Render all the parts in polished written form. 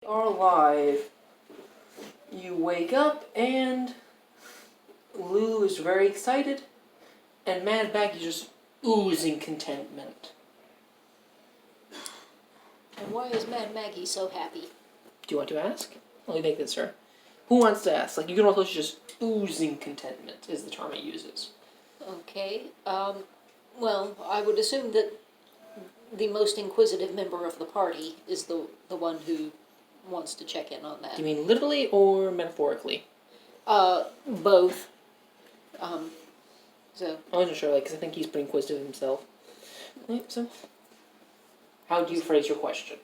Are alive. You wake up and Lulu is very excited, and Mad Maggie is just oozing contentment. And why is Mad Maggie so happy? Do you want to ask? Let me make this, sir. Who wants to ask? You can also just oozing contentment is the term it uses. Okay. Well, I would assume that the most inquisitive member of the party is the one who wants to check in on that. Do you mean literally or metaphorically? Both. So. I wasn't sure, because I think he's pretty inquisitive himself. So, how do you phrase your question?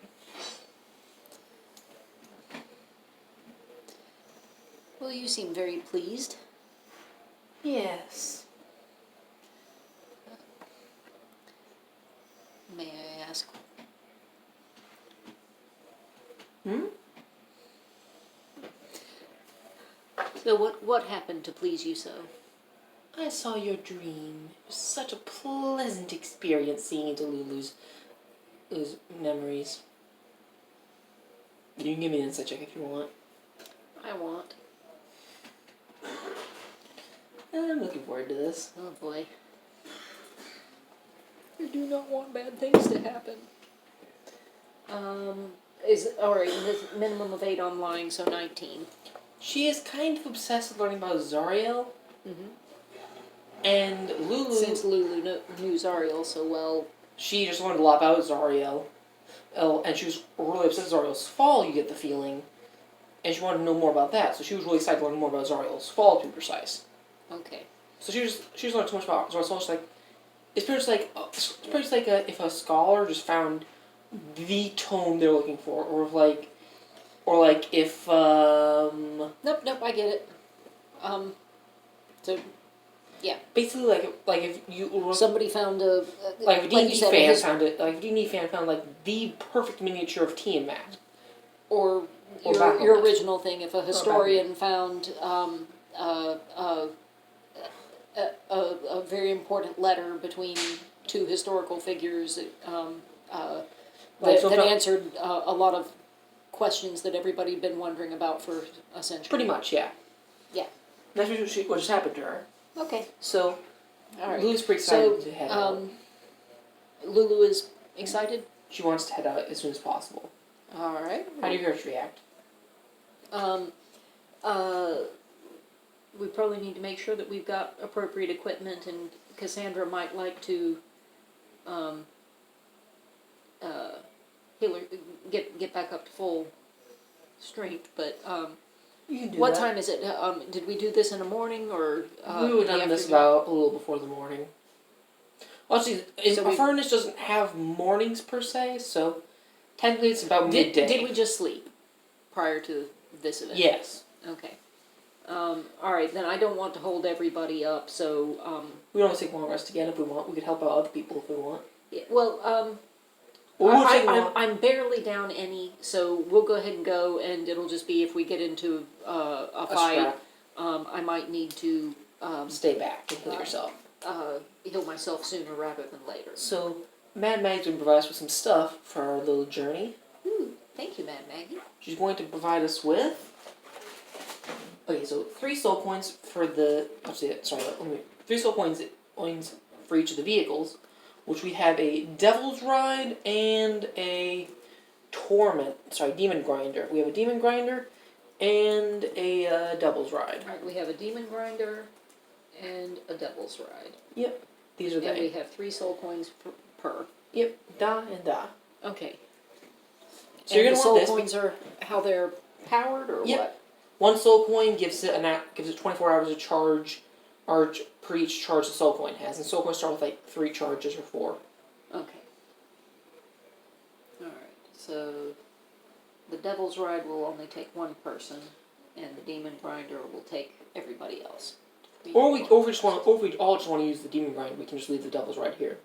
Well, you seem very pleased. Yes. May I ask? So what happened to please you so? I saw your dream. It was such a pleasant experience seeing into Lulu's memories. You can give me an insight check if you want. I want. I'm looking forward to this. Oh boy. I do not want bad things to happen. Alright, minimum of 8 on lying, so 19. She is kind of obsessed with learning about Zariel. Mm-hmm. And Lulu... Since Lulu knew Zariel so well... She just wanted to lop out Zariel. And she was really obsessed with Zariel's fall, you get the feeling. And she wanted to know more about that, so she was really excited to learn more about Zariel's fall, to be precise. Okay. So she just learned so much about Zariel's fall. She's like... It's pretty much like if a scholar just found the tome they're looking for, or if Nope, I get it. So, yeah. Basically, like if you somebody found a like if D&D fan found it, like if D&D fan found the perfect miniature of Tiamat, or your original thing. If a historian found a very important letter between two historical figures that answered a lot of questions that everybody had been wondering about for a century. Pretty much, yeah. Yeah. That's what just happened to her. Okay. So, all right. Lulu's pretty excited to head out. Lulu is excited? She wants to head out as soon as possible. All right. How do you hear her react? We probably need to make sure that we've got appropriate equipment, and Cassandra might like to heal her, get back up to full strength, but you can do what that. time is it? Did we do this in the morning, or we would have done this about a little before the morning. Well, actually, a furnace doesn't have mornings per se, so technically it's about midday. Did we just sleep prior to this event? Yes. Okay. All right, then I don't want to hold everybody up, so we don't take long rest again if we want. We could help out other people if we want. Yeah, well, I'm barely down any, so we'll go ahead and go, and it'll just be if we get into a fight, I might need to stay back and heal yourself. Heal myself sooner rather than later. So, Mad Maggie's going to provide us with some stuff for our little journey. Ooh, thank you, Mad Maggie. She's going to provide us with... Okay, so 3 soul coins for the... 3 soul coins for each of the vehicles, which we have a Devil's Ride and a Demon Grinder. We have a Demon Grinder and a Devil's Ride. Alright, we have a Demon Grinder and a Devil's Ride. Yep, these are and we have 3 soul coins per. Yep, da and da. Okay. So you're gonna want this. Soul coins are how they're powered, or what? 1 soul coin gives it 24 hours of charge per each charge the soul coin has. And soul coins start with 3 charges or 4. Okay. Alright, so the Devil's Ride will only take 1 person, and the Demon Grinder will take everybody else. Or we all just want to use the Demon Grinder, we can just leave the Devil's Ride here.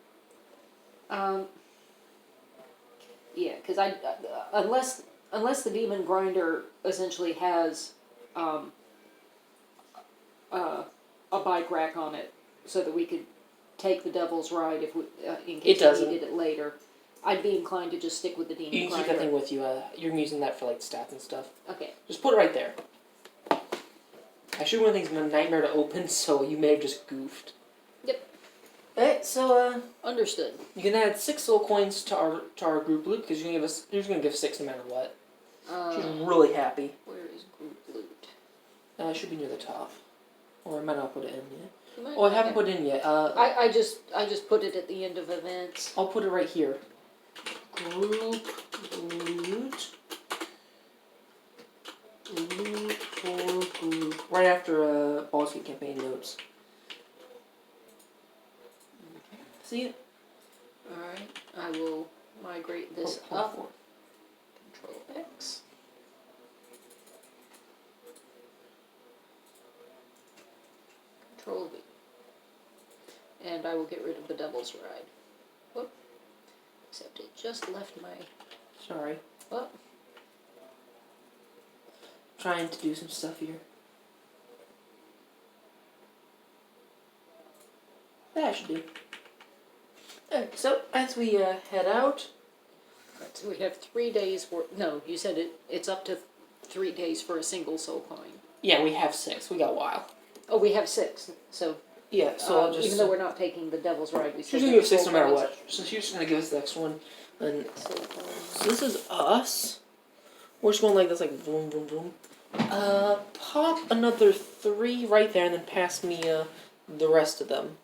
Yeah, because unless the Demon Grinder essentially has a bike rack on it, so that we could take the Devil's Ride if we in case we needed it later. I'd be inclined to just stick with the You demon can keep that grinder. thing with you. You're using that for like stats and stuff. Okay. Just put it right there. Actually, one of the things is a nightmare to open, so you may have just goofed. Yep. Alright, so Understood. you can add 6 soul coins to our group loot because you're gonna give 6 no matter what. She's really happy. Where is group loot? It should be near the top, or I might not put it in yet. You might Oh, I not haven't have- put it in yet. I just put it at the end of events. I'll put it right here. Group loot. Loot for group. Right after Baldur's Gate campaign notes. See it? Alright, I will migrate this Oh, up. forward. Control X. Control V. And I will get rid of the Devil's Ride. Whoop. Except it just left my... Sorry. What? Trying to do some stuff here. That should do. Alright, so as we head out, Right, so we have 3 days worth... No, you said it's up to 3 days for a single soul coin. yeah, we have 6. We got a while. Oh, we have 6. So, Yeah, so I'll just. even though we're not taking the Devil's Ride, we still She's gonna get give 6 no soul matter coins. what. So she's just gonna give us the next one. And Soul coins. so this is us. We're just going like this, like boom, boom, boom. Pop another 3 right there, and then pass me the rest of them.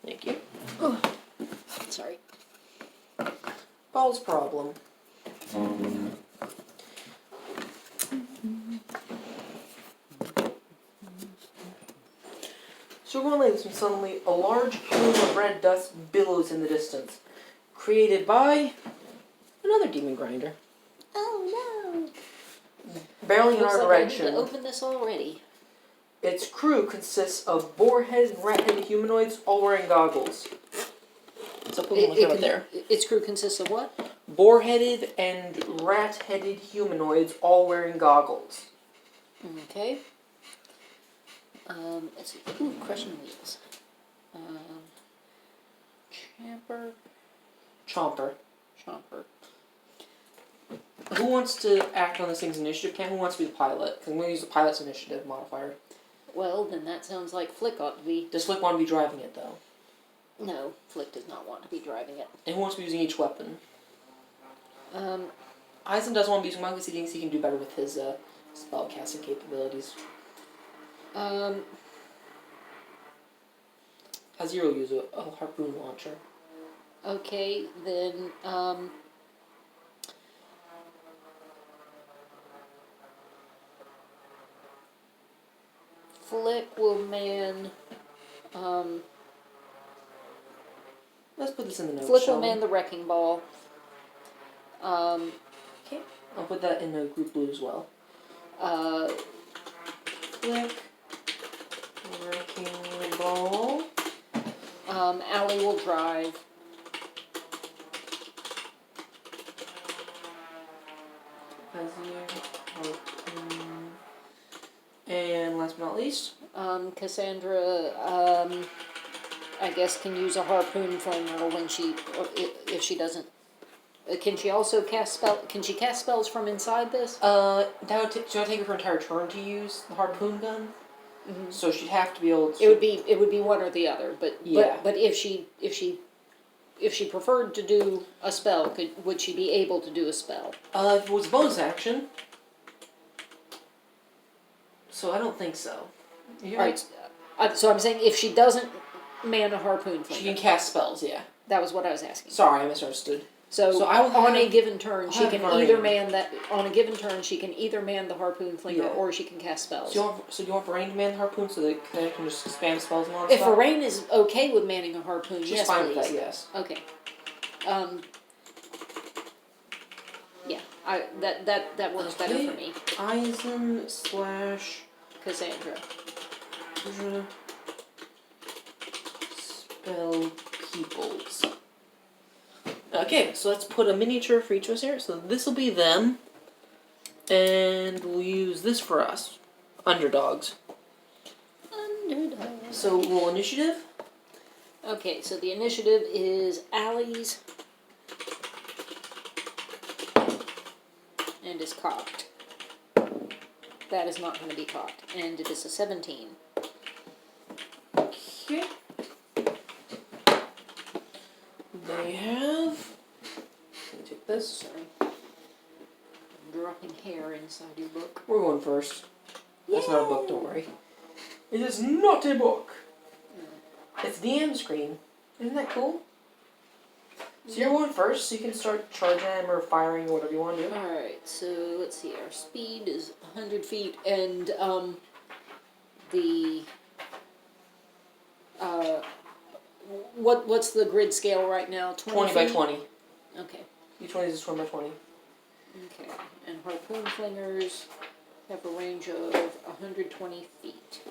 Thank you. Sorry. Paul's problem. So we're going like this, and suddenly a large plume of red dust billows in the distance, created by another demon grinder. Oh Barreling in Looks our like I need direction. to open this already. Its crew consists of boar-headed and rat-headed humanoids, all wearing goggles. So put one right there. Its crew consists of what? Boar-headed and rat-headed humanoids, all wearing goggles. Okay. Let's see. Ooh, crushing wheels. Champer. Chomper. Chomper. Who wants to act on this thing's initiative? Who wants to be the pilot? Because I'm going to use the pilot's initiative modifier. Well, then that sounds like Flick ought to be. Does Flick want to be driving it, though? No, Flick does not want to be driving it. And who wants to be using each weapon? Eisen does want to be using one because he thinks he can do better with his spellcasting capabilities. Azir will use a harpoon launcher. Okay, then, Flick will man, Let's put this in the notes. Flick shall will we? man the wrecking ball. Okay. I'll put that in the group blue as well. Flick. Wrecking ball. Allie will drive. Azir. Harpoon. And last but not least, Cassandra, I guess can use a harpoon flamer when she, or if she doesn't. Can she also cast spell? Can she cast spells from inside this? that would take her entire turn to use the harpoon gun. Mm-hmm. So she'd have to be able to. It would be one or the other. But Yeah. but if she preferred to do a spell, would she be able to do a spell? If it was bonus action. So I don't think so. All right. So I'm saying if she doesn't man a harpoon flamer. She can cast spells, yeah. That was what I was asking. Sorry, I misunderstood. So I will on have- a given turn, she I'll can have either Varane. man that. On a given turn, she can either man the harpoon flamer Yeah. or she can cast spells. So do you want Varane to man the harpoon so that I can just spam spells and all that If stuff? Varane is okay with manning a harpoon, She's yes, fine please. with that, yes. Okay. Yeah, that works better Okay. for me, Eisen slash Cassandra. Spell peoples. Okay, so let's put a miniature for each of us here. So this will be them. And we'll use this for us. Underdogs. So roll initiative. Okay, so the initiative is Allie's. And is cocked. That is not going to be cocked. And it is a 17. Okay. They have. Let me take this. Sorry. I'm dropping hair inside your book. We're going first. That's not a book, don't worry. It is not a book. It's the end screen. Isn't that cool? So you're going first, so you can start charging them or firing or whatever you want to do. Alright, so let's see. Our speed is 100 feet, and what's the grid scale right now? 20 by 20. Okay. Each one is 20 by 20. Okay, and harpoon flingers have a range of 120 feet.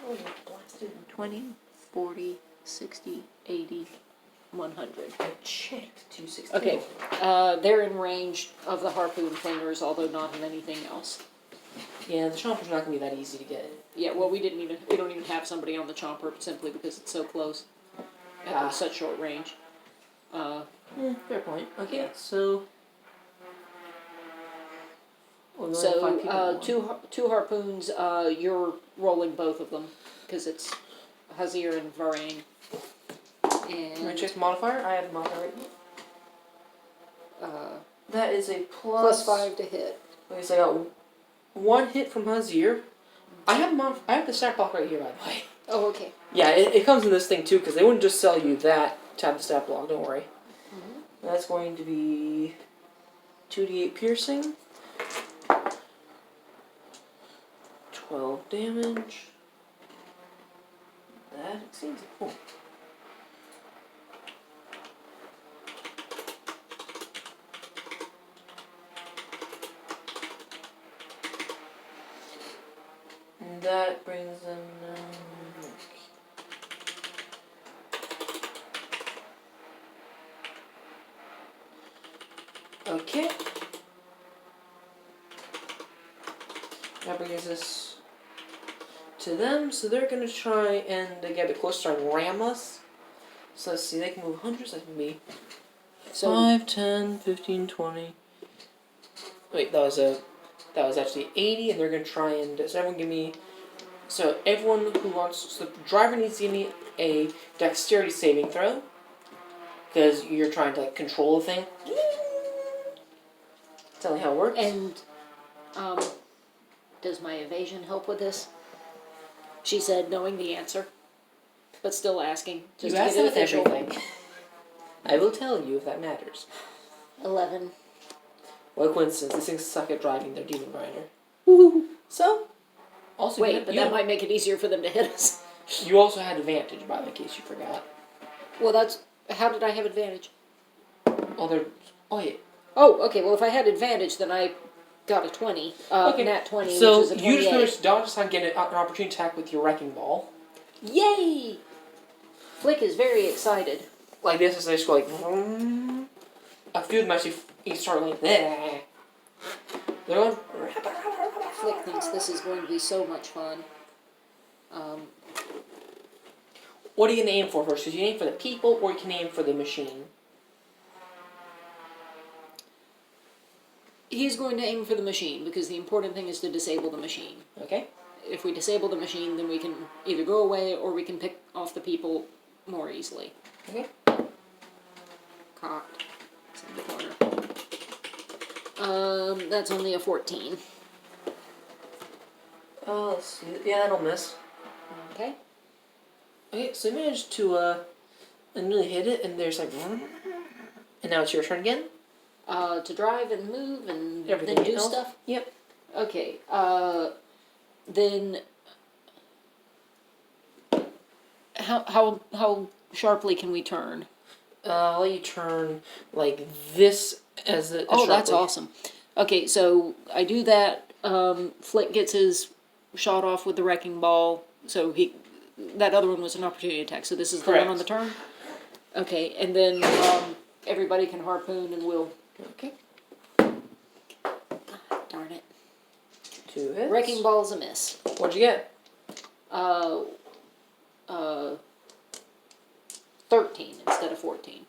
Oh, blasted. 20, 40, 60, 80, 100. I checked 260. Okay, they're in range of the harpoon flingers, although not in anything else. Yeah, the chomper's not going to be that easy to get. Yeah, well, we don't even have somebody on the chomper simply because it's so close at such short range. Fair point. Okay, Yeah. so. Well, we only have 5 people. Two harpoons, you're rolling both of them, because it's Hazir and Varane. Can I And check the modifier? I have the modifier right here. That is a plus 5 to hit. Okay, so I got 1 hit from Hazir. I have the stat block right here, by the way. Oh, okay. Yeah, it comes in this thing too, because they wouldn't just sell you that to have the stat block, don't worry. Mm-hmm. That's going to be 2d8 piercing. 12 damage. That exceeds it. Cool. And that brings them okay. That brings us to them, so they're gonna try and get a bit closer and ram us. So let's see, they can move hundreds, that can be 5, 10, 15, 20. Wait, that was actually 80, and they're gonna try and so everyone give me everyone who wants so the driver needs to give me a dexterity saving throw. Because you're trying to like control the thing. Tell me how it works. And, does my evasion help with this? She said, knowing the answer, but still asking. Just you to asked get them it official. everything. I will tell you if that matters. 11. What a coincidence. These things suck at driving their demon grinder. Woohoo! So, also Wait, but that might make it easier for them to hit us. You also had advantage, by the way, in case you forgot. Well, how did I have advantage? Oh, yeah. Oh, okay, well, if I had advantage, then I got a 20. Nat 20, so which is a 28. you just finished dodge this time, get an opportunity attack with your wrecking ball. Yay! Flick is very excited. Like this, as they just go like, vroom. A few of them actually start like, bleh. They're going, Flick thinks this is going to be so much fun. what are you going to aim for first? Because you can aim for the people, or you can aim for the machine. He's going to aim for the machine, because the important thing is to disable the machine. Okay. If we disable the machine, then we can either go away, or we can pick off the people more easily. Okay. Cocked. It's in the corner. That's only a 14. Let's see. Yeah, that'll miss. Okay. Okay, so you managed to nearly hit it, and there's like, vroom. And now it's your turn again. To drive and move and Everything then do else? stuff? Yep. Okay, then how sharply can we turn? I'll let you turn like this as a Oh, that's sharply. awesome. Okay, so I do that. Flick gets his shot off with the wrecking ball. So that other one was an opportunity attack. So this is the Correct. one on the turn? Okay, and then everybody can harpoon and we'll... Okay. 2 hits. Wrecking Ball's a miss. What'd you get? 13 instead of 14.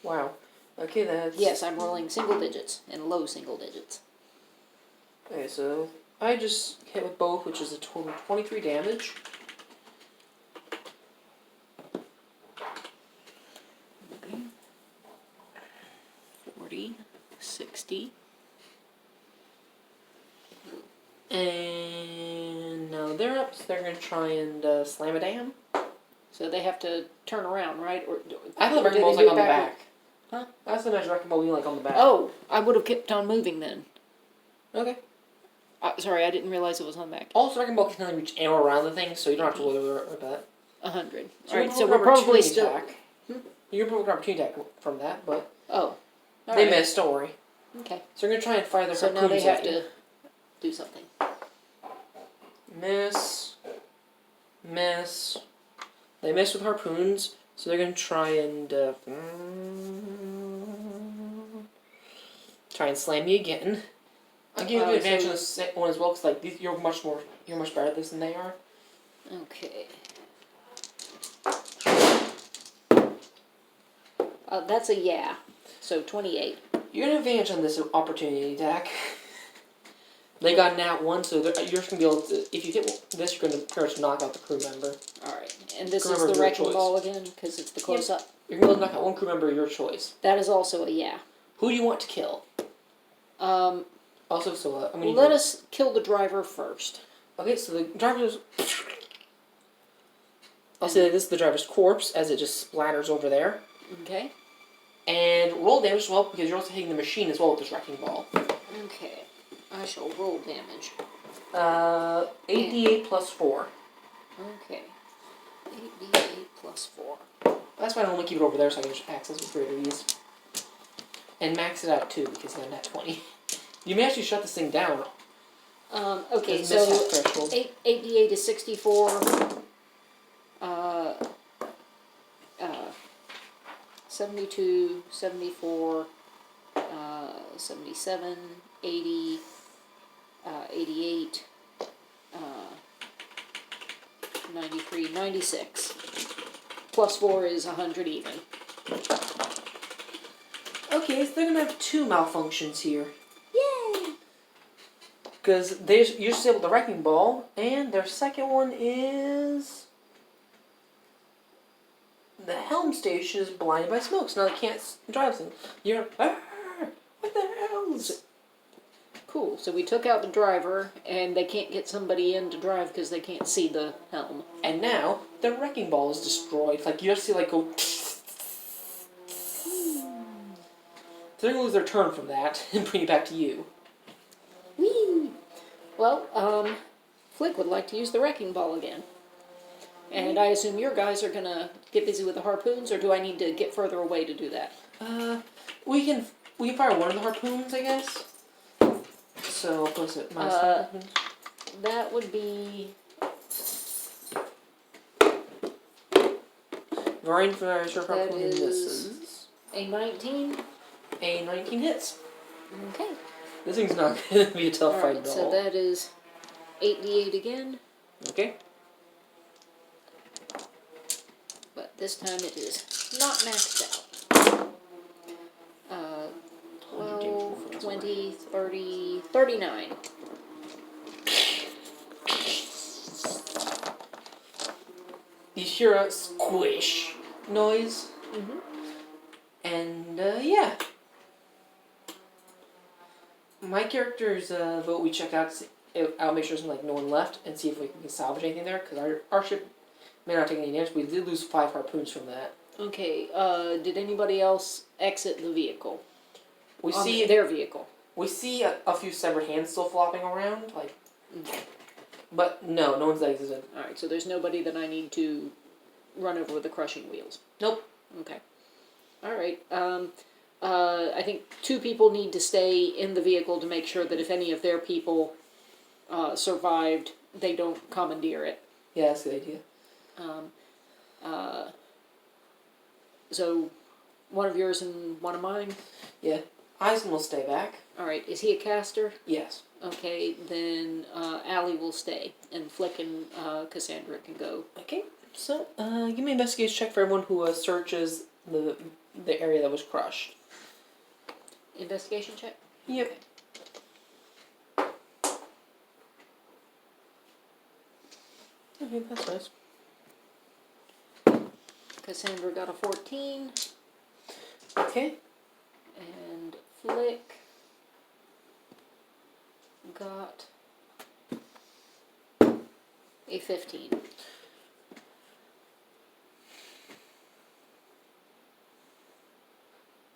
Wow. Okay, that's... Yes, I'm rolling single digits and low single digits. Okay, so I just hit with both, which is a total of 23 damage. Okay. 40, 60. And now they're up, so they're going to try and slam a dam. So they have to turn around, right? I thought the or wrecking do ball's they like do on the it backward? back. Huh? I was imagining wrecking ball being like on the back. Oh, I would have kept on moving then. Okay. Sorry, I didn't realize it was on the back. Also, wrecking ball can only reach anywhere around the thing, so you don't have to worry about that. 100. So Alright, so we're probably still... attack. You can provoke an opportunity attack from that, but Oh. they missed, don't worry. Okay. So they're going to try and fire their So harpoons now they have at you. to do something. Miss. Miss. They miss with harpoons, so they're going to try and slam me again. I'll give you an advantage on this one as well, because like you're much better at this than they are. Okay. That's a yeah. So 28. You're going to have advantage on this opportunity attack. They got nat 1, so you're just going to be able to, if you hit this, you're going to pretty much knock out the crew member. Alright, and this Crew is member the of your wrecking choice. ball again, because it's the close-up. You're going to be able to knock out one crew member of your choice. That is also a yeah. Who do you want to kill? Also, so I'm going to Let us kill the driver first. Okay, so the driver's... I'll say that this is the driver's corpse, as it just splatters over there. Okay. And roll damage as well, because you're also hitting the machine as well with this wrecking ball. Okay. I shall roll damage. 8d8 plus 4. Okay. 8d8 plus 4. That's why I normally keep it over there, so I can just access it with greater ease. And max it out too, because you got nat 20. You may actually shut this thing down. Okay, so 8d8 is 64. 72, 74, 77, 80, 88, 93, 96. Plus 4 is 100 even. Okay, so they're going to have 2 malfunctions here. Yay! Because you're disabled the wrecking ball, and their second one is... The helm station is blinded by smoke, so now they can't drive things. You're what the hell? Cool, so we took out the driver, and they can't get somebody in to drive because they can't see the helm. And now, the wrecking ball is destroyed. Like, you just see, like, go... So they're going to lose their turn from that, and bring it back to you. Whee! Well, Flick would like to use the wrecking ball again. And I assume your guys are going to get busy with the harpoons, or do I need to get further away to do that? We can fire one of the harpoons, I guess. So, I'll place it minus harpoons. That would be... Variant for sure That harpoon is- misses. A 19? A 19 hits. Okay. This thing's not going to be a tough fight Alright, at so all. that is 8d8 again, Okay. but this time it is not maxed out. 12, 20, 30, 39. You hear a squish noise. Mm-hmm. And, yeah. My character's vote we checked out, I'll make sure there's like no one left, and see if we can salvage anything there, because our ship may not take any damage. We did lose 5 harpoons from that. Okay, did anybody else exit the vehicle? We On see their vehicle. We see a few severed hands still flopping around, like, Okay. but no one's exited. Alright, so there's nobody that I need to run over with the crushing wheels. Nope. Okay. Alright, I think 2 people need to stay in the vehicle to make sure that if any of their people survived, they don't commandeer it. Yeah, that's the idea. So, one of yours and one of mine? Yeah. Eisen will stay back. Alright, is he a caster? Yes. Okay, then Allie will stay, and Flick and Cassandra can go. Okay, so give me an investigation check for everyone who searches the area that was crushed. Investigation check? Yep. Okay, that's nice. Cassandra got a 14, Okay. and Flick got a 15.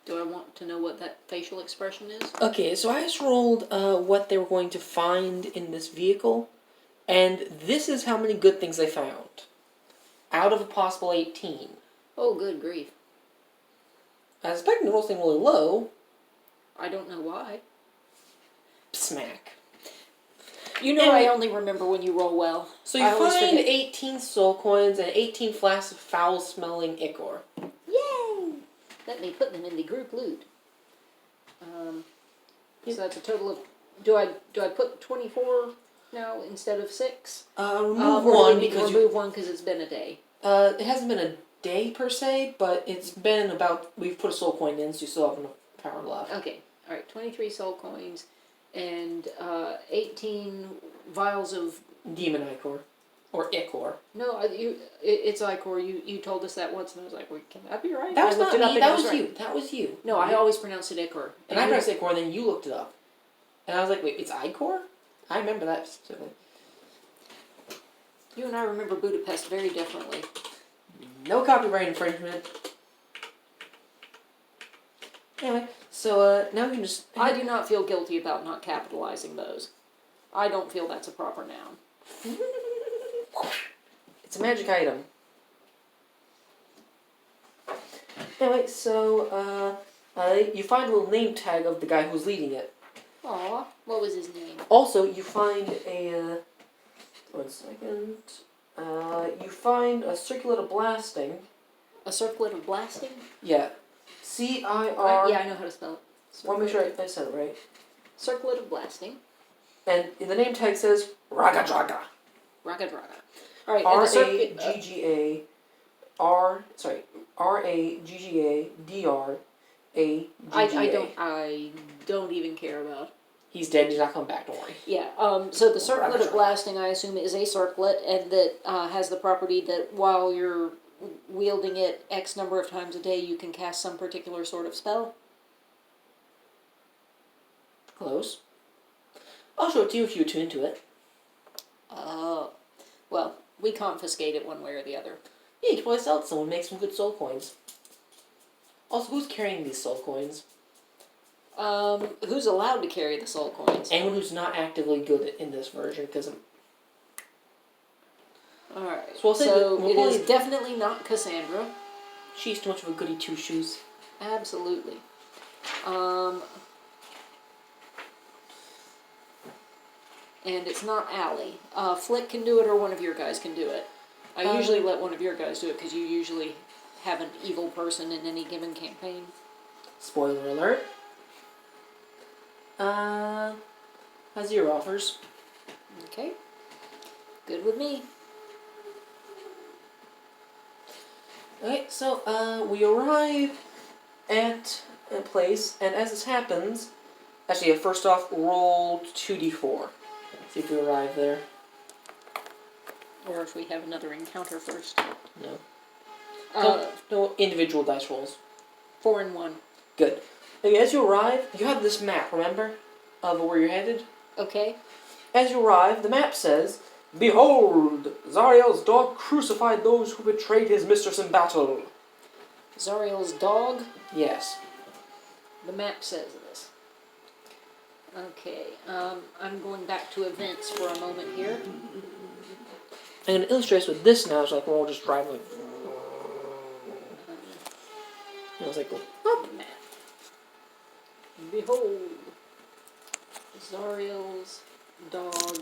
Do I want to know what that facial expression is? Okay, so I just rolled what they were going to find in this vehicle, and this is how many good things they found. Out of a possible 18. Oh, good grief. I was expecting the roll thing really low. I don't know why. Smack. You know, I only remember when you roll well. So you find 18 soul coins and 18 flasks of foul-smelling ichor. Yay! Let me put them in the group loot. So that's a total of... Do I put 24 now instead of 6? Remove one because remove one because it's been a day. It hasn't been a day per se, but it's been about... We've put a soul coin in, so you still have enough power left. Okay. All right. 23 soul coins and 18 vials of... Demon ichor. Or ichor. No, it's ichor. You told us that once, and I was like, well, can that be right? That was not me. That was right. you. That was you. No, I always pronounce it ichor. And I pronounced ichor, and then you looked it up. And I was like, wait, it's ichor? I remember that specifically. You and I remember Budapest very differently. No copyright infringement. Anyway, so now we can just... I do not feel guilty about not capitalizing those. I don't feel that's a proper noun. It's a magic item. Anyway, so you find a little name tag of the guy who's leading it. Aw, what was his name? Also, you find a... 1 second. You find a circlet of blasting. A circlet of blasting? Yeah. C-I-R... Yeah, I know how to spell it. I want to make sure I said it right. Circlet of blasting. And the name tag says Ragadraga. Ragadraga. Alright, R-A-G-G-A-D-R-A-G-G-A. I don't even care about. He's dead, he's not coming back, don't worry. Yeah, so the circlet of blasting, I assume, is a circlet, and that has the property that while you're wielding it X number of times a day, you can cast some particular sort of spell. Close. I'll show it to you if you tune into it. Well, we confiscate it one way or the other. Yeah, you can probably sell it to someone, make some good soul coins. Also, who's carrying these soul coins? Who's allowed to carry the soul coins? Anyone who's not actively good in this version, because... Alright, So, it is definitely not Cassandra. She's too much of a goody two-shoes. Absolutely. And it's not Allie. Flick can do it, or one of your guys can do it. I usually let one of your guys do it, because you usually have an evil person in any given campaign. Spoiler alert. Has your offers. Okay. Good with me. Okay, so, we arrive at a place, and as this happens... Actually, first off, roll 2d4. See if we arrive there. Or if we have another encounter first. No. No individual dice rolls. 4 and 1. Good. Okay, as you arrive, you have this map, remember? Of where you're headed? Okay. As you arrive, the map says, "Behold, Zariel's dog crucified those who betrayed his mistress in battle." Zariel's dog? Yes. The map says this. Okay, I'm going back to events for a moment here. I'm going to illustrate this with this now, so like we're all just driving like... I was like, up. Map. Behold, Zariel's dog,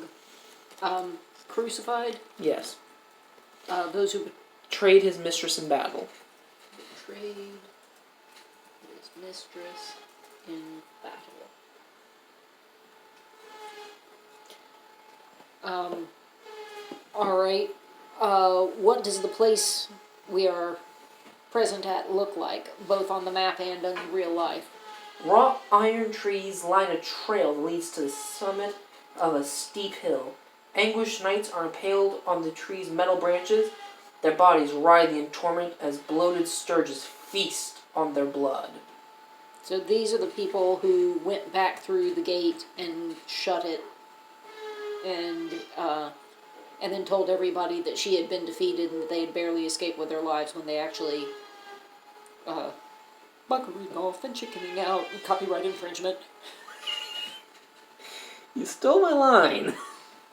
crucified? Yes. Those who Betrayed his mistress in battle. betrayed his mistress in battle. Alright. What does the place we are present at look like, both on the map and in real life? Raw iron trees line a trail that leads to the summit of a steep hill. Anguished knights are impaled on the tree's metal branches, their bodies writhing in torment as bloated sturges feast on their blood. So these are the people who went back through the gate and shut it, and then told everybody that she had been defeated and that they had barely escaped with their lives when they actually bunkering off and chickening out and copyright infringement. You stole my line.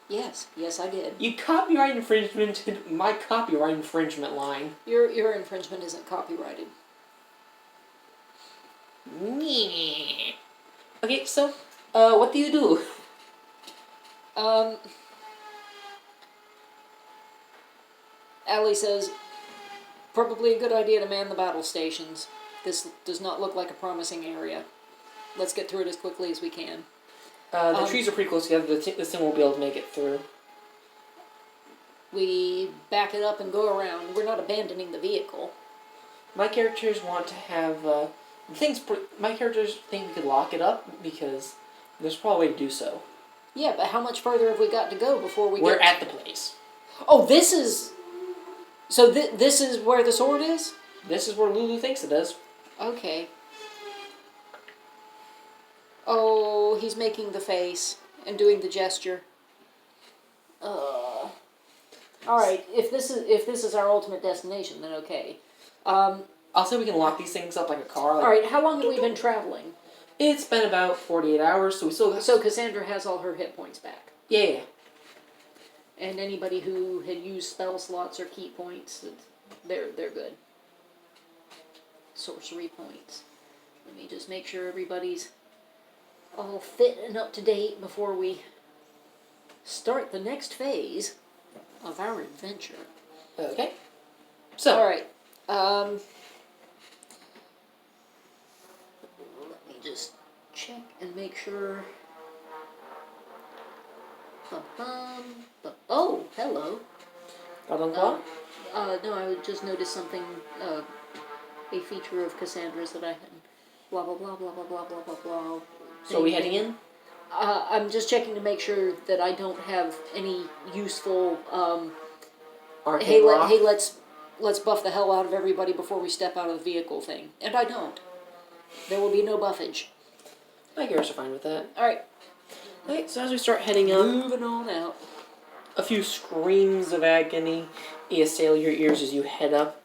Yes, I did. You copyright infringement my copyright infringement line. Your infringement isn't copyrighted. Okay, so, what do you do? Allie says, probably a good idea to man the battle stations. This does not look like a promising area. Let's get through it as quickly as we can. The trees are pretty close together. This thing won't be able to make it through. We back it up and go around. We're not abandoning the vehicle. My characters want to have, my characters think we could lock it up because there's probably a way to do so. Yeah, but how much further have we got to go before we We're get... at the place. Oh, this is... So this is where the sword is? This is where Lulu thinks it is. Okay. Oh, he's making the face and doing the gesture. All right. If this is our ultimate destination, then okay. I'll say we can lock these things up like a car. Like, all right. How long have we been traveling? It's been about 48 hours, so we still got... So Cassandra has all her hit points back. Yeah. And anybody who had used spell slots or key points, they're good. Sorcery points. Let me just make sure everybody's all fit and up to date before we start the next phase of our adventure. Okay. So. Alright. Let me just check and make sure. Oh, hello. No, No, I would just notice something, a feature of Cassandra's that I had. Blah, blah, blah, blah, blah, blah, blah, blah, blah. so are we heading in? I'm just checking to make sure that I don't have any useful, hey, let's buff the hell out of everybody before we step out of the vehicle thing. And I don't. There will be no buffage. My gears are fine with that. Alright. Okay, so as we start heading up... Moving on out. A few screams of agony assail your ears as you head up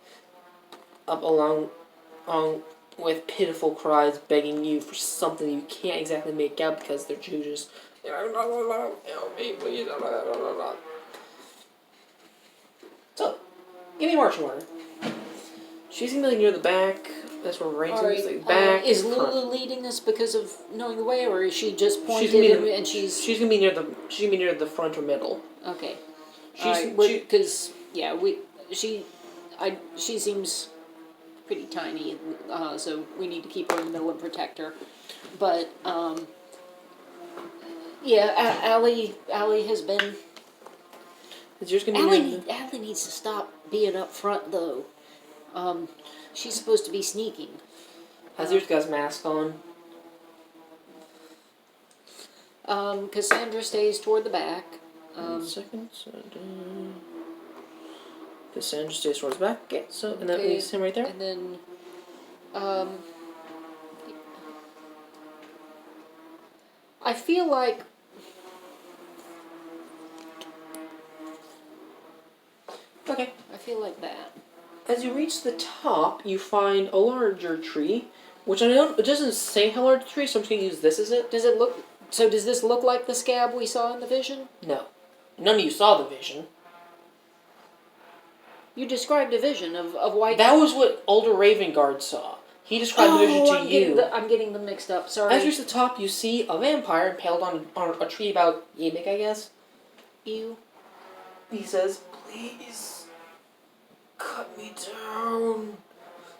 along with pitiful cries begging you for something you can't exactly make out because they're Judas. Help me, please. So, give me a marching order. She's gonna be near the back. That's where Rain's gonna be. Back. Is front. Lulu leading us because of knowing the way, or is she just pointed She's gonna be near the front or middle. Okay. Because she seems pretty tiny, so we need to keep her in the middle and protect her. But yeah, Allie has been. Allie needs to stop being up front though. She's supposed to be sneaking. Has yours got his mask on? Cassandra stays toward the back. 1 second. So, Cassandra stays towards the back. Okay, so, and that leaves him right there. And then, I feel like... Okay. I feel like that. As you reach the top, you find a larger tree, which I know it doesn't say how large the tree, so I'm just going to use this as it. Does this look like the scab we saw in the vision? No. None of you saw the vision. You described a vision of white... That was what older Ravengard saw. He described the vision to you. I'm getting them mixed up, sorry. As you reach the top, you see a vampire impaled on a tree about yay big, I guess. Ew. He says, "Please, cut me down,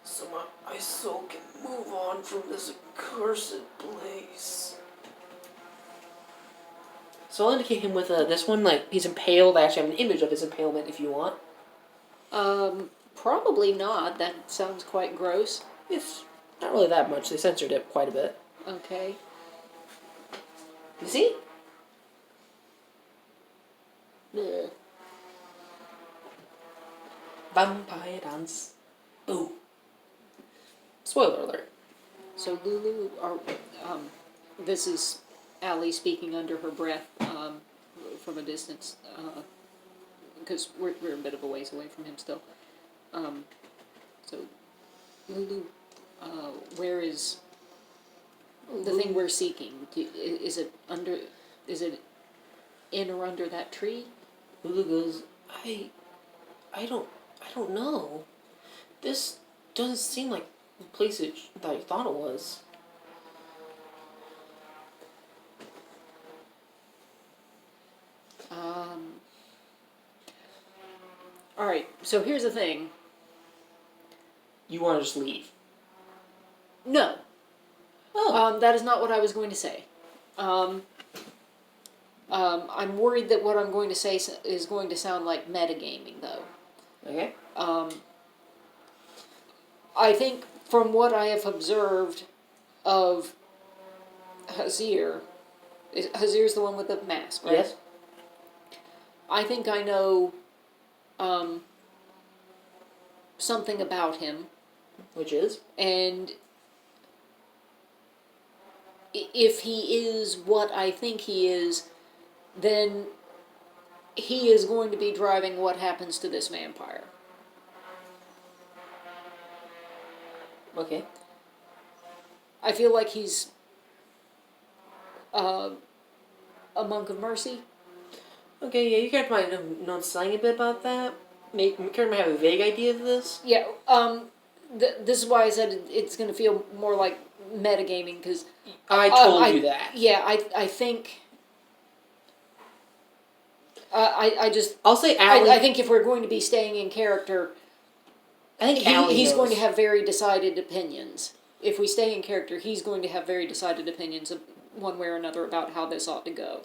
so my soul can move on from this accursed place." So I'll indicate him with this one. Like he's impaled. I actually have an image of his impalement if you want. Probably not. That sounds quite gross. It's not really that much. They censored it quite a bit. Okay. You see? Ugh. Vampire dance. Ooh. Spoiler alert. So Lulu, this is Allie speaking under her breath from a distance, because we're a bit of a ways away from him still. So Lulu, where is the thing we're seeking? Is it in or under that tree? Lulu goes, I don't know. This doesn't seem like the place that I thought it was. Alright, so here's the thing. You want to just leave? No. Oh. That is not what I was going to say. I'm worried that what I'm going to say is going to sound like metagaming, though. Okay. I think from what I have observed of Hazir, Hazir's the one with the mask, right? Yes. I think I know something about him. Which is? And if he is what I think he is, then he is going to be driving what happens to this vampire. Okay. I feel like he's a monk of mercy. Okay, yeah, you guys might know something a bit about that. Karen might have a vague idea of this. Yeah, this is why I said it's going to feel more like metagaming, because I told you that. Yeah, I think... I just... I'll say Allie... I think if we're going to be staying in character, I think Allie he's knows. going to have very decided opinions. If we stay in character, he's going to have very decided opinions of one way or another about how this ought to go.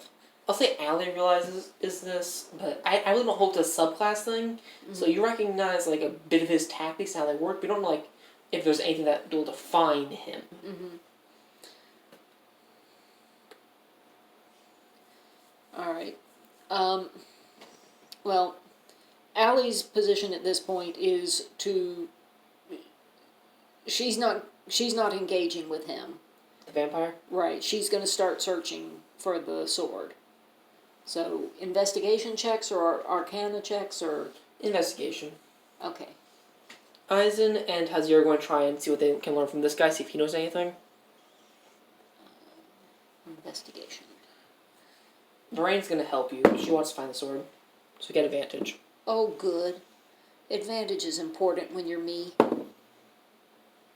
I'll say Allie realizes is this, but I really don't hold to a subclass thing. Mm-hmm. So you recognize like a bit of his tactics, how they work, but you don't know, like, if there's anything that will define him. Mm-hmm. Alright. Well, Allie's position at this point is to... She's not engaging with him. The vampire? Right. She's going to start searching for the sword. So, investigation checks or arcana checks or... Investigation. Okay. Eisen and Hazir are going to try and see what they can learn from this guy, see if he knows anything. Investigation. Lorraine's going to help you. She wants to find the sword. So get advantage. Oh, good. Advantage is important when you're me.